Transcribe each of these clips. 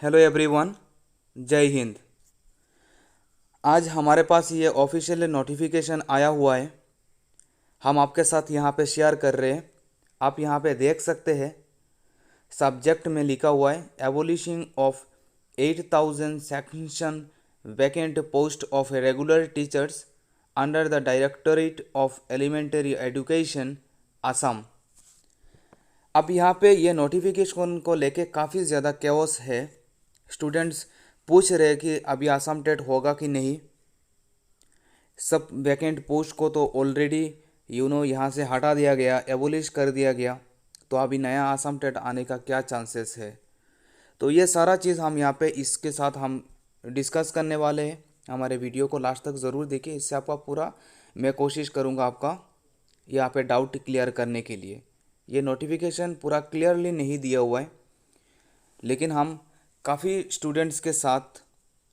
Hello everyone, जय हिंद। आज हमारे पास ये ऑफिशियल नोटिफिकेशन आया हुआ है, हम आपके साथ यहाँ पे शेयर कर रहे हैं। आप यहाँ पे देख सकते हैं, सब्जेक्ट में लिखा हुआ है abolishing of 8,000 section vacant post of regular teachers under the directorate of elementary education Assam. अब यहाँ पे ये नोटिफिकेशन को लेके काफ़ी ज़्यादा कैओस है। स्टूडेंट्स पूछ रहे हैं कि अभी आसाम टेट होगा कि नहीं। सब वैकेंट पोस्ट को तो ऑलरेडी यहाँ से हटा दिया गया, एबोलिश कर दिया गया, तो अभी नया आसाम टेट आने का क्या चांसेस है। तो ये सारा चीज़ हम यहाँ पे इसके साथ हम डिस्कस करने वाले हैं। हमारे वीडियो को लास्ट तक ज़रूर देखिए, इससे आपका पूरा मैं कोशिश करूँगा आपका यहाँ पे डाउट क्लियर करने के लिए। ये नोटिफिकेशन पूरा क्लियरली नहीं दिया हुआ है, लेकिन हम काफ़ी स्टूडेंट्स के साथ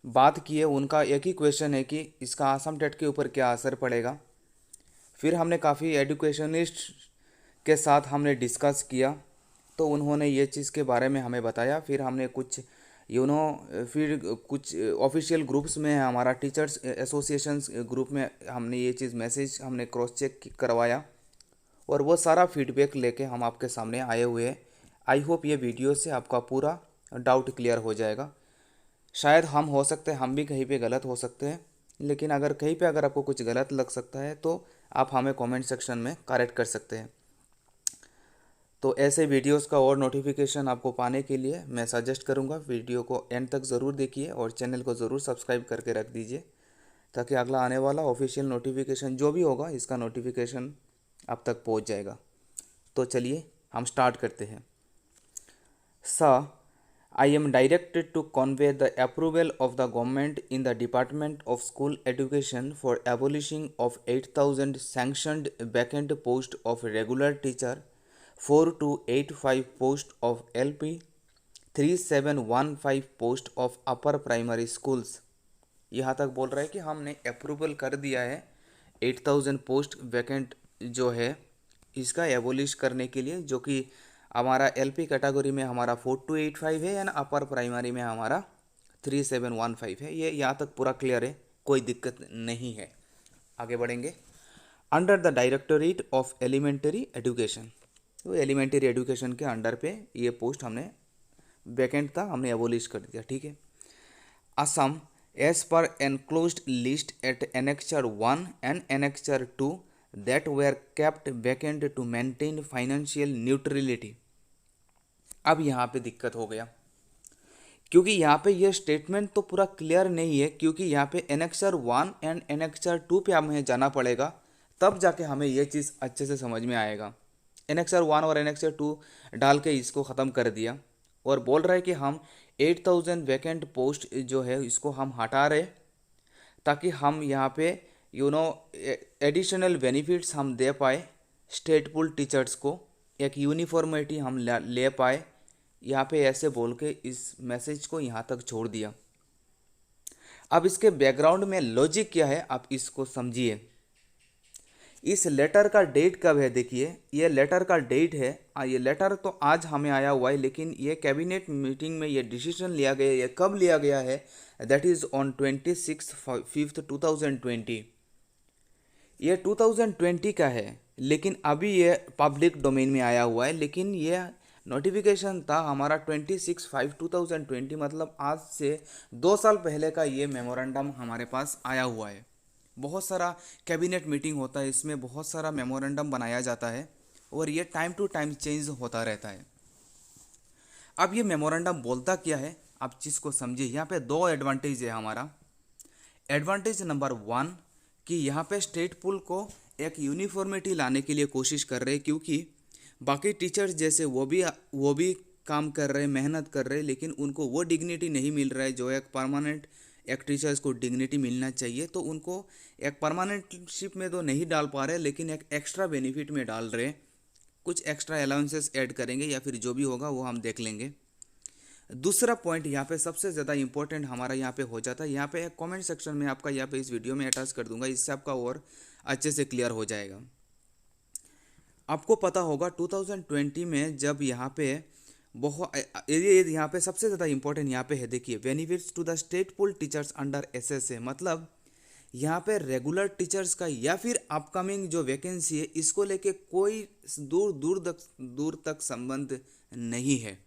बात किए, उनका एक ही क्वेश्चन है कि इसका आसाम टेट के ऊपर क्या असर पड़ेगा। फिर हमने काफ़ी एजुकेशनिस्ट के साथ हमने डिस्कस किया, तो उन्होंने ये चीज़ के बारे में हमें बताया। फिर हमने कुछ फिर कुछ ऑफिशियल ग्रुप्स में हमारा टीचर्स एसोसिएशंस ग्रुप में हमने ये चीज़ मैसेज हमने क्रॉस चेक करवाया, और वो सारा फीडबैक लेके हम आपके सामने आए हुए हैं। आई होप ये वीडियो से आपका पूरा डाउट क्लियर हो जाएगा। शायद हम हो सकते हैं, हम भी कहीं पे गलत हो सकते हैं, लेकिन अगर कहीं पे अगर आपको कुछ गलत लग सकता है तो आप हमें कमेंट सेक्शन में करेक्ट कर सकते हैं। तो ऐसे वीडियोस का और नोटिफिकेशन आपको पाने के लिए मैं सजेस्ट करूंगा वीडियो को एंड तक ज़रूर देखिए और चैनल को ज़रूर सब्सक्राइब करके रख दीजिए, ताकि अगला आने वाला ऑफिशियल नोटिफिकेशन जो भी होगा इसका नोटिफिकेशन आप तक पहुंच जाएगा। तो चलिए हम स्टार्ट करते हैं। Sir, I am directed to convey the approval of the government in the Department of School Education for abolishing of 8,000 sanctioned vacant post of regular teacher, 4285 post of LP, 3715 post of upper primary schools। यहाँ तक बोल रहा है कि हमने approval कर दिया है 8,000 पोस्ट वैकेंट जो है इसका एबोलिश करने के लिए, जो कि हमारा एलपी कैटेगरी में हमारा 4285 है, एंड अपर प्राइमरी में हमारा 3715 है। ये यहाँ तक पूरा क्लियर है, कोई दिक्कत नहीं है। आगे बढ़ेंगे। Under the directorate of elementary education, तो एलिमेंट्री एजुकेशन के अंडर पे ये पोस्ट हमने वैकेंट था, हमने एबोलिश कर दिया। ठीक है। Assam as per enclosed list at annexure 1 and annexure 2 that were kept vacant to maintain financial neutrality। अब यहाँ पे दिक्कत हो गया, क्योंकि यहाँ पे ये स्टेटमेंट तो पूरा क्लियर नहीं है, क्योंकि यहाँ पे एनेक्चर 1 एंड एनेक्चर 2 पे हमें जाना पड़ेगा, तब जाके हमें ये चीज़ अच्छे से समझ में आएगा। एनेक्चर 1 और एनेक्चर 2 डाल के इसको ख़त्म कर दिया, और बोल रहा है कि हम 8,000 वैकेंट पोस्ट जो है इसको हम हटा रहे, ताकि हम यहाँ पे एडिशनल बेनिफिट्स हम दे पाए स्टेट पुल टीचर्स को, एक यूनिफॉर्मिटी हम ले पाए। यहाँ पे ऐसे बोल के इस मैसेज को यहाँ तक छोड़ दिया। अब इसके बैकग्राउंड में लॉजिक क्या है आप इसको समझिए। इस लेटर का डेट कब है, देखिए ये लेटर का डेट है, ये लेटर तो आज हमें आया हुआ है, लेकिन ये कैबिनेट मीटिंग में ये डिसीजन लिया गया, ये कब लिया गया है, दैट इज़ ऑन 26/5/2020। ये 2020 का है, लेकिन अभी ये पब्लिक डोमेन में आया हुआ है, लेकिन ये नोटिफिकेशन था हमारा 26/5/2020, मतलब आज से 2 साल पहले का ये मेमोरेंडम हमारे पास आया हुआ है। बहुत सारा कैबिनेट मीटिंग होता है, इसमें बहुत सारा मेमोरेंडम बनाया जाता है, और ये टाइम टू टाइम चेंज होता रहता है। अब ये मेमोरेंडम बोलता क्या है आप चीज़ को समझिए। यहाँ पे 2 एडवांटेज है हमारा। एडवांटेज नंबर 1 कि यहाँ पे स्टेट पुल को एक यूनिफॉर्मिटी लाने के लिए कोशिश कर रहे हैं, क्योंकि बाकी टीचर्स जैसे वो भी काम कर रहे हैं, मेहनत कर रहे हैं, लेकिन उनको वो डिग्निटी नहीं मिल रहा है जो एक परमानेंट एक टीचर्स को डिग्निटी मिलना चाहिए। तो उनको एक परमानेंटशिप में तो नहीं डाल पा रहे, लेकिन एक एक्स्ट्रा बेनिफिट में डाल रहे हैं, कुछ एक्स्ट्रा अलाउंसेस ऐड करेंगे, या फिर जो भी होगा वो हम देख लेंगे। दूसरा पॉइंट यहाँ पे सबसे ज़्यादा इंपॉर्टेंट हमारा यहाँ पे हो जाता है, यहाँ पे एक कमेंट सेक्शन में आपका यहाँ पे इस वीडियो में अटैच कर दूंगा, इससे आपका और अच्छे से क्लियर हो जाएगा। आपको पता होगा 2020 में जब यहाँ पे बहुत ये यहाँ पे सबसे ज़्यादा इम्पोर्टेंट यहाँ पे है, देखिए, benefits to the state pool teachers under SSA, मतलब यहाँ पे रेगुलर टीचर्स का या फिर अपकमिंग जो वैकेंसी है इसको लेके कोई दूर तक संबंध नहीं है।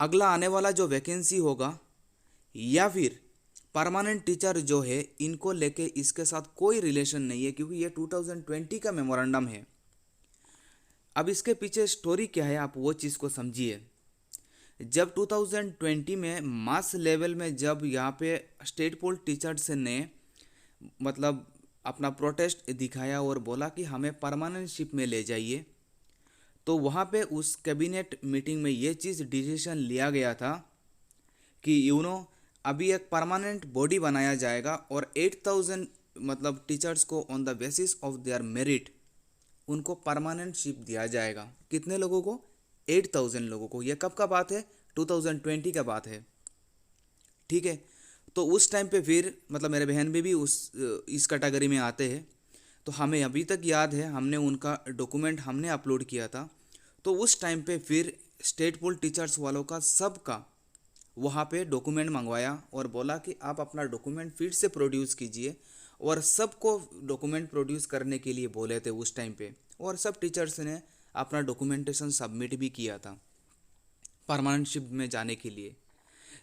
अगला आने वाला जो वैकेंसी होगा या फिर परमानेंट टीचर जो है, इनको लेके इसके साथ कोई रिलेशन नहीं है, क्योंकि ये 2020 का मेमोरेंडम है। अब इसके पीछे स्टोरी क्या है, आप वो चीज़ को समझिए। जब 2020 में मास लेवल में जब यहाँ पे स्टेट पुल टीचर्स ने मतलब अपना प्रोटेस्ट दिखाया और बोला कि हमें परमानेंट शिप में ले जाइए, तो वहाँ पे उस कैबिनेट मीटिंग में ये चीज़ डिसीजन लिया गया था कि अभी एक परमानेंट बॉडी बनाया जाएगा और 8,000 मतलब टीचर्स को on the basis of their merit उनको परमानेंट शिप दिया जाएगा। कितने लोगों को? 8,000 लोगों को। ये कब का बात है? 2020 का बात है, ठीक है। तो उस टाइम पे फिर मतलब मेरे बहन भी इस कैटेगरी में आते हैं, तो हमें अभी तक याद है, हमने उनका डॉक्यूमेंट हमने अपलोड किया था। तो उस टाइम पे फिर स्टेट पुल टीचर्स वालों का सबका वहाँ पे डॉक्यूमेंट मंगवाया और बोला कि आप अपना डॉक्यूमेंट फिर से प्रोड्यूस कीजिए, और सबको डॉक्यूमेंट प्रोड्यूस करने के लिए बोले थे उस टाइम पे, और सब टीचर्स ने अपना डॉक्यूमेंटेशन सबमिट भी किया था परमानेंट शिप में जाने के लिए।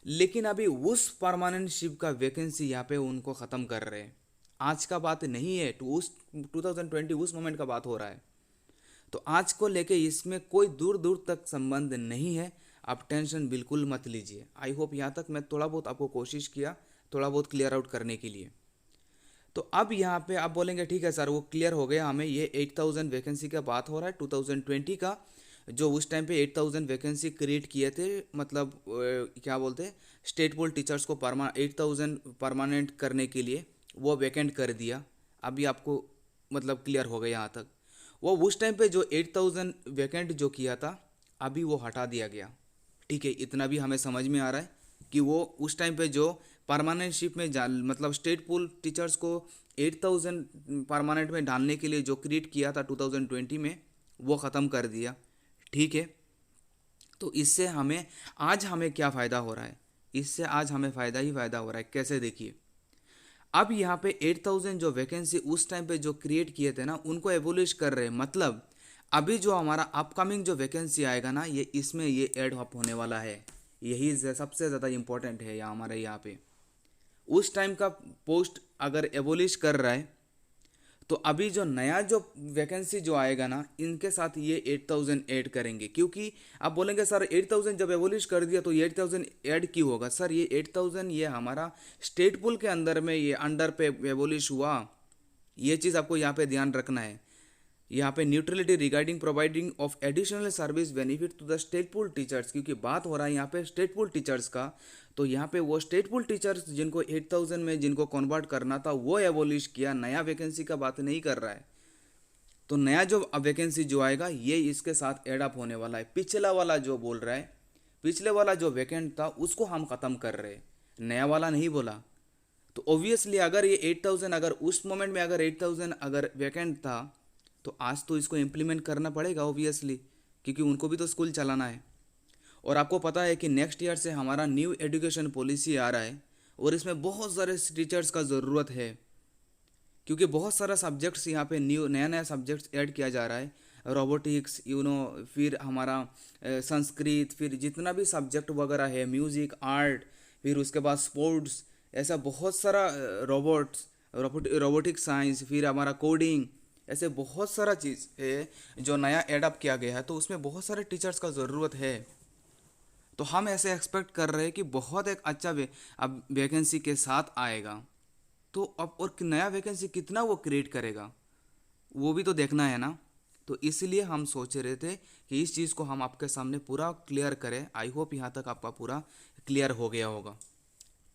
लेकिन अभी उस परमानेंट शिप का वैकेंसी यहाँ पे उनको ख़त्म कर रहे हैं। आज का बात नहीं है, उस 2020 उस मोमेंट का बात हो रहा है। तो आज को लेके इसमें कोई दूर दूर तक संबंध नहीं है, आप टेंशन बिल्कुल मत लीजिए। आई होप यहाँ तक मैं थोड़ा बहुत आपको कोशिश किया, थोड़ा बहुत क्लियर आउट करने के लिए। तो अब यहाँ पे आप बोलेंगे ठीक है सर, वो क्लियर हो गया हमें, ये 8,000 वैकेंसी का बात हो रहा है 2020 का, जो उस टाइम पे 8,000 वैकेंसी क्रिएट किए थे, मतलब क्या बोलते हैं, स्टेट बोर्ड टीचर्स को 8,000 परमानेंट करने के लिए वो वैकेंट कर दिया। अभी आपको मतलब क्लियर हो गया यहाँ तक। वो उस टाइम पे जो 8,000 वैकेंट जो किया था, अभी वो हटा दिया गया, ठीक है। इतना भी हमें समझ में आ रहा है कि वो उस टाइम पे जो परमानेंट शिप में मतलब स्टेट पुल टीचर्स को 8,000 परमानेंट में डालने के लिए जो क्रिएट किया था 2020 में, वो ख़त्म कर दिया, ठीक है। तो इससे आज हमें क्या फ़ायदा हो रहा है? इससे आज हमें फ़ायदा ही फ़ायदा हो रहा है। कैसे? देखिए, अब यहाँ पे 8,000 जो वैकेंसी उस टाइम पे जो क्रिएट किए थे ना, उनको एबोलिश कर रहे हैं। मतलब अभी जो हमारा अपकमिंग जो वैकेंसी आएगा ना, ये इसमें ये ऐड अप होने वाला है। यही सबसे ज़्यादा इम्पोर्टेंट है यहाँ हमारे यहाँ पे। उस टाइम का पोस्ट अगर एबोलिश कर रहा है, तो अभी जो नया जो वैकेंसी जो आएगा ना, इनके साथ ये 8,000 ऐड करेंगे। क्योंकि आप बोलेंगे सर 8,000 जब एबोलिश कर दिया तो ये 8,000 ऐड क्यों होगा? सर ये 8,000 ये हमारा स्टेट पुल के अंदर में ये अंडर पे एबोलिश हुआ। ये चीज़ आपको यहाँ पे ध्यान रखना है। यहाँ पे neutrality regarding providing of additional service benefit to the state pool teachers, क्योंकि बात हो रहा है यहाँ पे स्टेट पुल टीचर्स का। तो यहाँ पे वो स्टेट पुल टीचर्स जिनको 8,000 में जिनको कन्वर्ट करना था, वो एबोलिश किया, नया वैकेंसी का बात नहीं कर रहा है। तो नया जो वैकेंसी जो आएगा, ये इसके साथ एड अप होने वाला है। पिछला वाला जो बोल रहा है, पिछले वाला जो वैकेंट था उसको हम ख़त्म कर रहे हैं, नया वाला नहीं बोला। तो ऑब्वियसली अगर ये 8,000 अगर उस मोमेंट में अगर 8,000 अगर वैकेंट था, तो आज तो इसको इम्प्लीमेंट करना पड़ेगा ऑब्वियसली, क्योंकि उनको भी तो स्कूल चलाना है। और आपको पता है कि नेक्स्ट ईयर से हमारा न्यू एजुकेशन पॉलिसी आ रहा है, और इसमें बहुत सारे टीचर्स का ज़रूरत है, क्योंकि बहुत सारा सब्जेक्ट्स यहाँ पे नया नया सब्जेक्ट्स ऐड किया जा रहा है। रोबोटिक्स, फिर हमारा संस्कृत, फिर जितना भी सब्जेक्ट वगैरह है, म्यूज़िक, आर्ट, फिर उसके बाद स्पोर्ट्स, ऐसा बहुत सारा रोबोटिक साइंस, फिर हमारा कोडिंग, ऐसे बहुत सारा चीज़ है जो नया एडअप किया गया है। तो उसमें बहुत सारे टीचर्स का ज़रूरत है। तो हम ऐसे एक्सपेक्ट कर रहे हैं कि बहुत एक अच्छा अब वैकेंसी के साथ आएगा। तो अब और नया वैकेंसी कितना वो क्रिएट करेगा, वो भी तो देखना है ना। तो इसलिए हम सोच रहे थे कि इस चीज़ को हम आपके सामने पूरा क्लियर करें। आई होप यहाँ तक आपका पूरा क्लियर हो गया होगा,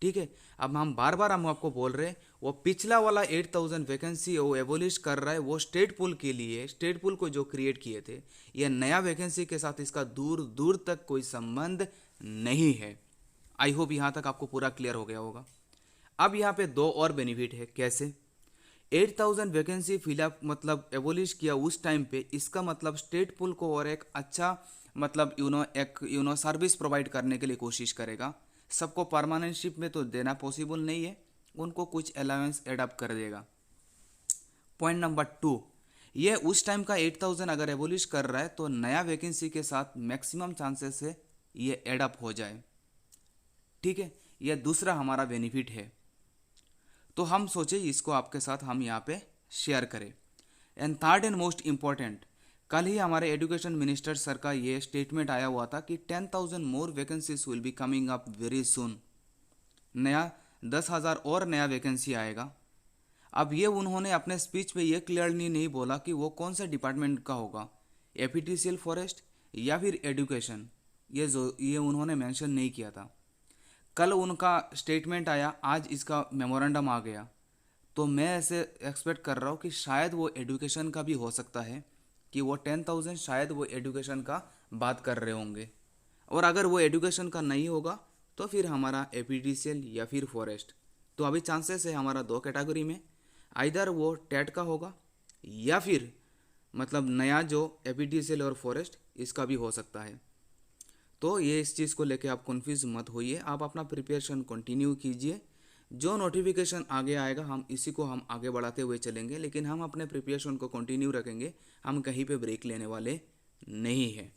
ठीक है। अब हम बार आपको बोल रहे हैं, वो पिछला वाला 8,000 वैकेंसी वो एबोलिश कर रहा है, वो स्टेट पुल के लिए, स्टेट पुल को जो क्रिएट किए थे, ये नया वैकेंसी के साथ इसका दूर दूर तक कोई संबंध नहीं है। आई होप यहाँ तक आपको पूरा क्लियर हो गया होगा। अब यहाँ पे दो और बेनिफिट है। कैसे? 8,000 वैकेंसी फिलअप मतलब एबोलिश किया उस टाइम पे, इसका मतलब स्टेट पुल को और एक अच्छा मतलब एक सर्विस प्रोवाइड करने के लिए कोशिश करेगा। सबको परमानेंटशिप में तो देना पॉसिबल नहीं है, उनको कुछ अलाउंस एडअप कर देगा। पॉइंट नंबर 2, ये उस टाइम का 8000 अगर एबोलिश कर रहा है तो नया वैकेंसी के साथ मैक्सिमम चांसेस है ये एडअप हो जाए। ठीक है, यह दूसरा हमारा बेनिफिट है। तो हम सोचे इसको आपके साथ हम यहाँ पे शेयर करें। And third and most important, कल ही हमारे एजुकेशन मिनिस्टर सर का ये स्टेटमेंट आया हुआ था कि 10,000 more vacancies will be coming up very soon. नया 10,000 और नया वैकेंसी आएगा। अब ये उन्होंने अपने स्पीच में ये क्लियरली नहीं बोला कि वो कौन सा डिपार्टमेंट का होगा, एपीटीसीएल फॉरेस्ट या फिर एजुकेशन, ये उन्होंने मेंशन नहीं किया था। कल उनका स्टेटमेंट आया, आज इसका मेमोरेंडम आ गया, तो मैं ऐसे एक्सपेक्ट कर रहा हूँ कि शायद वो एजुकेशन का भी हो सकता है कि वो 10,000 शायद वो एजुकेशन का बात कर रहे होंगे। और अगर वो एजुकेशन का नहीं होगा तो फिर हमारा एपीटीसीएल या फिर फॉरेस्ट। तो अभी चांसेस है हमारा 2 कैटेगरी में, आइदर वो टेट का होगा या फिर मतलब नया जो एपीटीसीएल और फॉरेस्ट इसका भी हो सकता है। तो ये इस चीज़ को लेके आप कंफ्यूज मत होइए, आप अपना प्रिपरेशन कंटिन्यू कीजिए। जो नोटिफिकेशन आगे आएगा हम इसी को हम आगे बढ़ाते हुए चलेंगे, लेकिन हम अपने प्रिपरेशन को कंटिन्यू रखेंगे, हम कहीं पे ब्रेक लेने वाले नहीं हैं।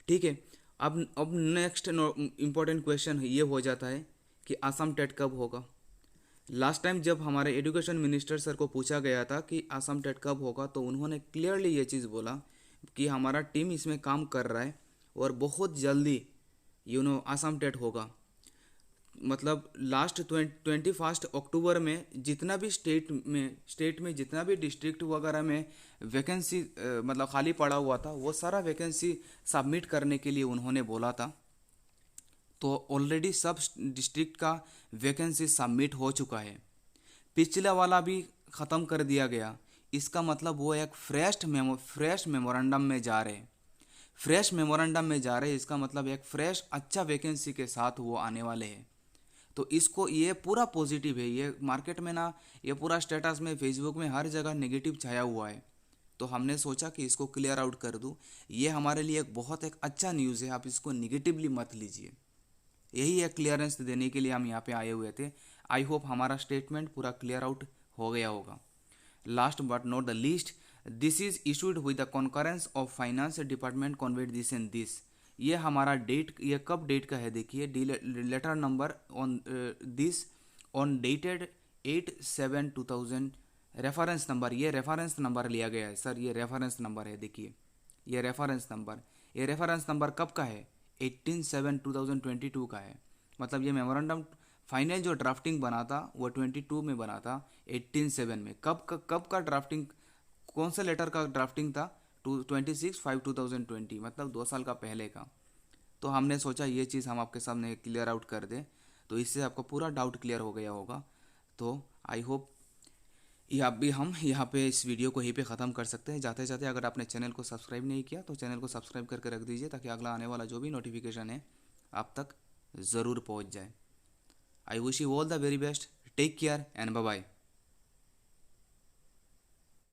ठीक है, अब नेक्स्ट इम्पोर्टेंट क्वेश्चन ये हो जाता है कि असम टेट कब होगा। लास्ट टाइम जब हमारे एजुकेशन मिनिस्टर सर को पूछा गया था कि असम टेट कब होगा, तो उन्होंने क्लियरली ये चीज़ बोला कि हमारा टीम इसमें काम कर रहा है और बहुत जल्दी असम टेट होगा। मतलब लास्ट 21 अक्टूबर में जितना भी स्टेट में जितना भी डिस्ट्रिक्ट वगैरह में वैकेंसी मतलब खाली पड़ा हुआ था, वो सारा वैकेंसी सबमिट करने के लिए उन्होंने बोला था। तो ऑलरेडी सब डिस्ट्रिक्ट का वैकेंसी सबमिट हो चुका है, पिछला वाला भी ख़त्म कर दिया गया। इसका मतलब वो एक फ्रेश मेमोरेंडम में जा रहे हैं, इसका मतलब एक फ्रेश अच्छा वैकेंसी के साथ वो आने वाले हैं। तो इसको ये पूरा पॉजिटिव है, ये मार्केट में ना, ये पूरा स्टेटस में फेसबुक में हर जगह नेगेटिव छाया हुआ है। तो हमने सोचा कि इसको क्लियर आउट कर दूँ, ये हमारे लिए एक अच्छा न्यूज़ है, आप इसको निगेटिवली मत लीजिए। यही एक क्लियरेंस देने के लिए हम यहाँ पे आए हुए थे। आई होप हमारा स्टेटमेंट पूरा क्लियर आउट हो गया होगा। Last but not the least, this is issued with the concurrence of finance department conveyed this and this. ये हमारा डेट, ये कब डेट का है देखिए, letter number on this on dated 8/7/2000। Reference number, ये रेफरेंस नंबर लिया गया है सर, ये रेफरेंस नंबर है, देखिए ये रेफरेंस नंबर कब का है, 18/7/2022 का है। मतलब ये मेमोरेंडम फाइनल जो ड्राफ्टिंग बना था वो 22 में बना था, 18/7 में। कब का ड्राफ्टिंग, कौन से लेटर का ड्राफ्टिंग था, 26/5/2020, मतलब 2 साल का पहले का। तो हमने सोचा ये चीज़ हम आपके सामने क्लियर आउट कर दें, तो इससे आपका पूरा डाउट क्लियर हो गया होगा। तो आई होप हम यहाँ पे इस वीडियो को यहीं पे ख़त्म कर सकते हैं। जाते जाते अगर आपने चैनल को सब्सक्राइब नहीं किया तो चैनल को सब्सक्राइब करके रख दीजिए, ताकि अगला आने वाला जो भी नोटिफिकेशन है आप तक ज़रूर पहुँच जाए। I wish you all the very best, take care and bye bye.